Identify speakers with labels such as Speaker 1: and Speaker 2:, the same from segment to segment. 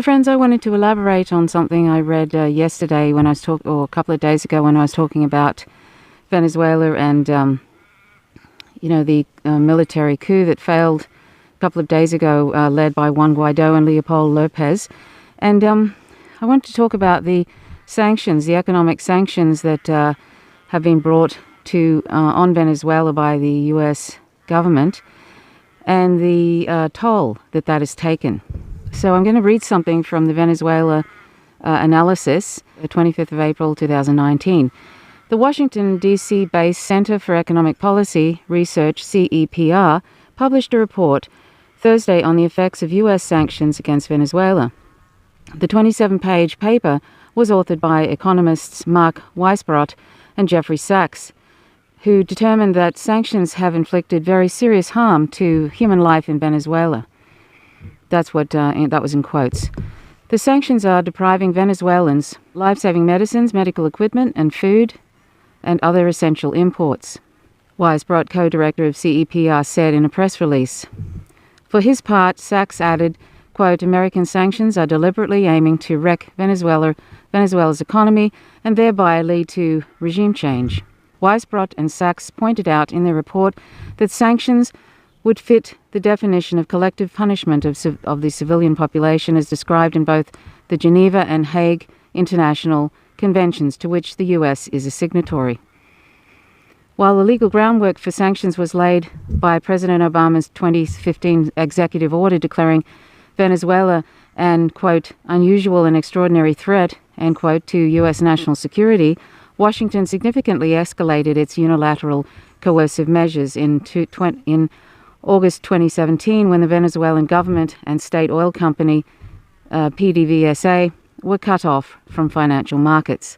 Speaker 1: So, friends, I wanted to elaborate on something I read yesterday when I was or a couple of days ago when I was talking about Venezuela and, the military coup that failed a couple of days ago, led by Juan Guaido and Leopoldo Lopez. And I want to talk about the sanctions, the economic sanctions that have been brought to on Venezuela by the U.S. government and the toll that has taken. So I'm going to read something from the Venezuela analysis, the 25th of April 2019. The Washington, D.C.-based Center for Economic Policy Research, CEPR, published a report Thursday on the effects of U.S. sanctions against Venezuela. The 27-page paper was authored by economists Mark Weisbrot and Jeffrey Sachs, who determined that sanctions have inflicted very serious harm to human life in Venezuela. That's what that was in quotes. The sanctions are depriving Venezuelans life-saving medicines, medical equipment, and food, and other essential imports, Weisbrot, co-director of CEPR, said in a press release. For his part, Sachs added, quote, American sanctions are deliberately aiming to wreck Venezuela's economy and thereby lead to regime change. Weisbrot and Sachs pointed out in their report that sanctions would fit the definition of collective punishment of the civilian population as described in both the Geneva and Hague International Conventions to which the U.S. is a signatory. While the legal groundwork for sanctions was laid by President Obama's 2015 executive order declaring Venezuela an, quote, unusual and extraordinary threat, end quote, to U.S. national security, Washington significantly escalated its unilateral coercive measures in August 2017 when the Venezuelan government and state oil company PDVSA were cut off from financial markets.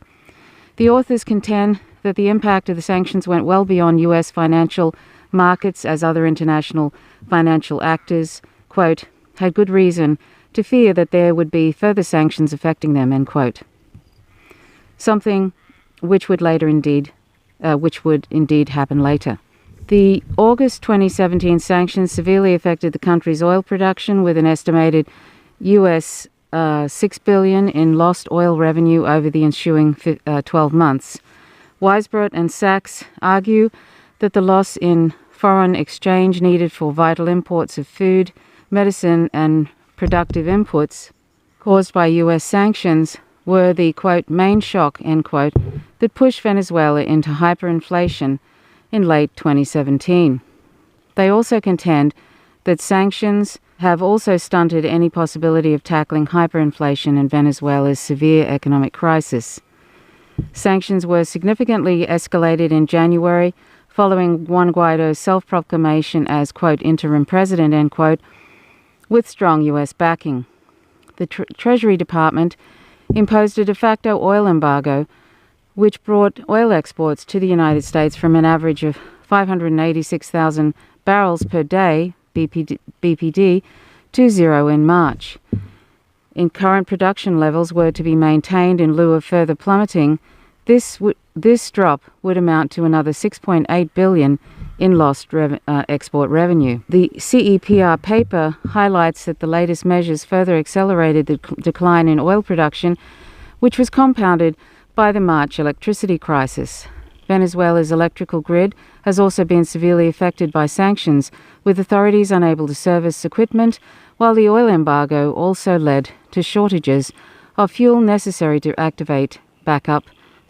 Speaker 1: The authors contend that the impact of the sanctions went well beyond U.S. financial markets as other international financial actors, quote, had good reason to fear that there would be further sanctions affecting them, end quote. Something which would indeed happen later. The August 2017 sanctions severely affected the country's oil production with an estimated US $6 billion in lost oil revenue over the ensuing 12 months. Weisbrot and Sachs argue that the loss in foreign exchange needed for vital imports of food, medicine, and productive inputs caused by U.S. sanctions were the, quote, main shock, end quote, that pushed Venezuela into hyperinflation in late 2017. They also contend that sanctions have also stunted any possibility of tackling hyperinflation in Venezuela's severe economic crisis. Sanctions were significantly escalated in January following Juan Guaido's self-proclamation as, quote, interim president, end quote, with strong U.S. backing. The Treasury Department imposed a de facto oil embargo, which brought oil exports to the United States from an average of 586,000 barrels per day, BPD, to zero in March. In current production levels were to be maintained in lieu of further plummeting, this drop would amount to another $6.8 billion in lost export revenue. The CEPR paper highlights that the latest measures further accelerated the decline in oil production, which was compounded by the March electricity crisis. Venezuela's electrical grid has also been severely affected by sanctions, with authorities unable to service equipment, while the oil embargo also led to shortages of fuel necessary to activate backup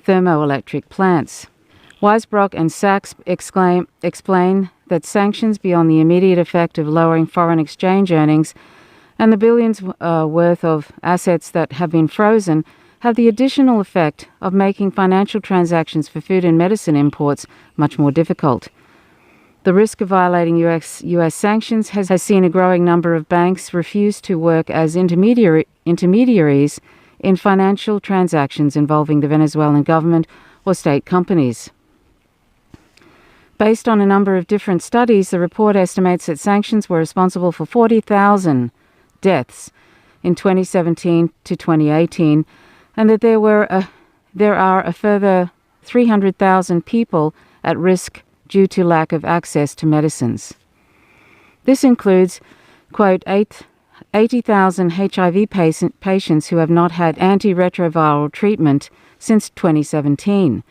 Speaker 1: thermoelectric plants. Weisbrot and Sachs explain that sanctions beyond the immediate effect of lowering foreign exchange earnings and the billions worth of assets that have been frozen have the additional effect of making financial transactions for food and medicine imports much more difficult. The risk of violating U.S. sanctions has seen a growing number of banks refuse to work as intermediaries in financial transactions involving the Venezuelan government or state companies. Based on a number of different studies, the report estimates that sanctions were responsible for 40,000 deaths in 2017 to 2018, and that there are a further 300,000 people at risk due to lack of access to medicines. This includes, quote, 80,000 HIV patients who have not had antiretroviral treatment since 2017.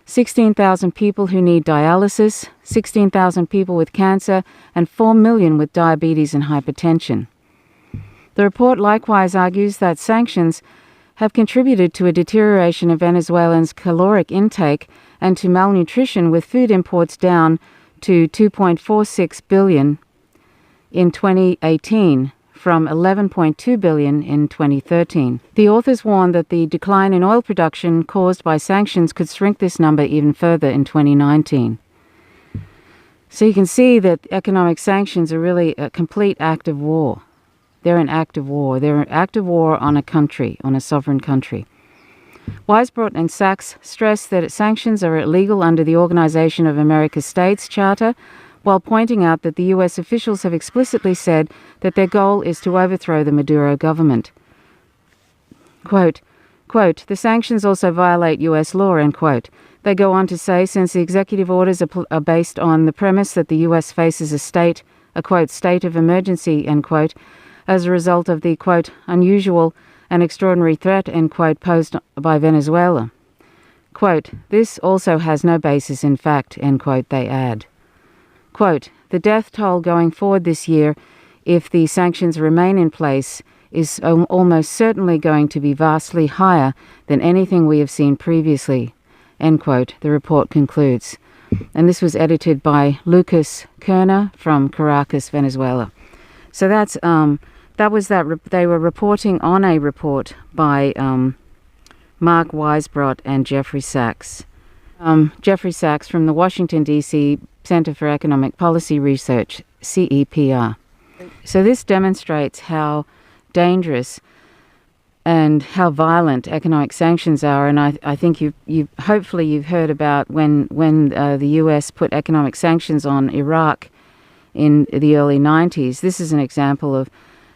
Speaker 1: 16,000 people who need dialysis, 16,000 people with cancer, and 4 million with diabetes and hypertension. The report likewise argues that sanctions have contributed to a deterioration of Venezuelans' caloric intake and to malnutrition, with food imports down to 2.46 billion in 2018 from 11.2 billion in 2013. The authors warned that the decline in oil production caused by sanctions could shrink this number even further in 2019. So you can see that economic sanctions are really a complete act of war. They're an act of war. They're an act of war on a country, on a sovereign country. Weisbrot and Sachs stress that sanctions are illegal under the Organization of American States Charter, while pointing out that the U.S. officials have explicitly said that their goal is to overthrow the Maduro government. Quote, "The sanctions also violate U.S. law," end quote. They go on to say, since the executive orders are based on the premise that the U.S. faces a quote, state of emergency, end quote, as a result of the, quote, unusual and extraordinary threat, end quote, posed by Venezuela. Quote, "This also has no basis in fact," end quote, they add. Quote, "The death toll going forward this year, if the sanctions remain in place, is almost certainly going to be vastly higher than anything we have seen previously," end quote, the report concludes. And this was edited by Lucas Kerner from Caracas, Venezuela. So that's they were reporting on a report by Mark Weisbrot and Jeffrey Sachs. Jeffrey Sachs from the Washington, D.C. Center for Economic Policy Research, CEPR. So this demonstrates how dangerous and how violent economic sanctions are, and I think hopefully you've heard about when the U.S. put economic sanctions on Iraq in the early 90s. This is an example of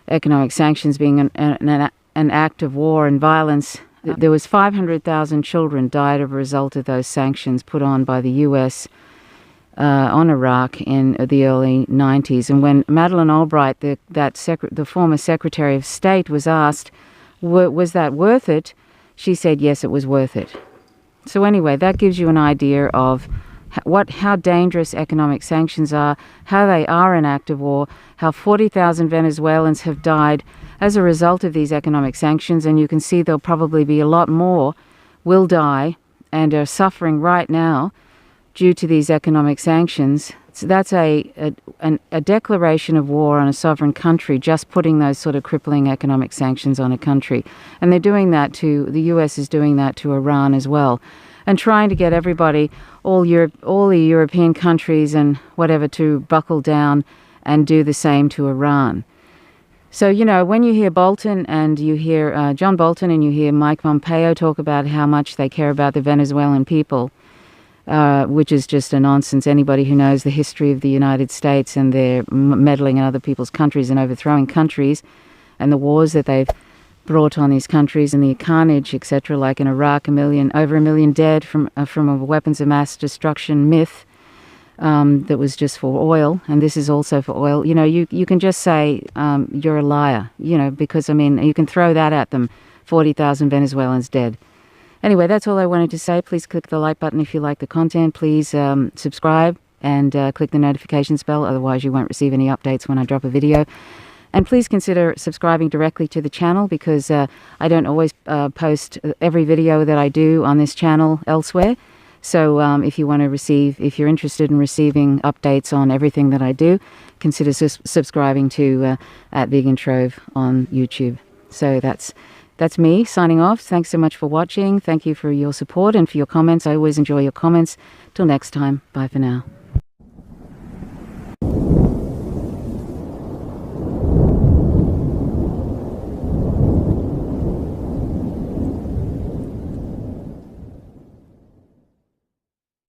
Speaker 1: economic sanctions being an act of war and violence. There was 500,000 children died as a result of those sanctions put on by the U.S. On Iraq in the early 90s. And when Madeleine Albright, the former Secretary of State, was asked, was that worth it? She said, yes, it was worth it. So anyway, that gives you an idea of how dangerous economic sanctions are, how they are an act of war, how 40,000 Venezuelans have died as a result of these economic sanctions, and you can see there'll probably be a lot more will die and are suffering right now due to these economic sanctions. So that's a declaration of war on a sovereign country, just putting those sort of crippling economic sanctions on a country. And they're doing that the US is doing that to Iran as well, and trying to get everybody, all the European countries and whatever, to buckle down and do the same to Iran. So, when you hear Bolton and you hear John Bolton and you hear Mike Pompeo talk about how much they care about the Venezuelan people, which is just a nonsense. Anybody who knows the history of the United States and their meddling in other people's countries and overthrowing countries and the wars that they've brought on these countries and the carnage, etc., like in Iraq, over a million dead from a weapons of mass destruction myth that was just for oil, and this is also for oil. You can just say you're a liar, because, you can throw that at them, 40,000 Venezuelans dead. Anyway, that's all I wanted to say. Please click the like button if you like the content. Please subscribe and click the notifications bell, otherwise you won't receive any updates when I drop a video. And please consider subscribing directly to the channel, because I don't always post every video that I do on this channel elsewhere. So if you're interested in receiving updates on everything that I do, consider subscribing to at Vegan Trove on YouTube. So that's me signing off. Thanks so much for watching. Thank you for your support and for your comments. I always enjoy your comments. Till next time, bye for now.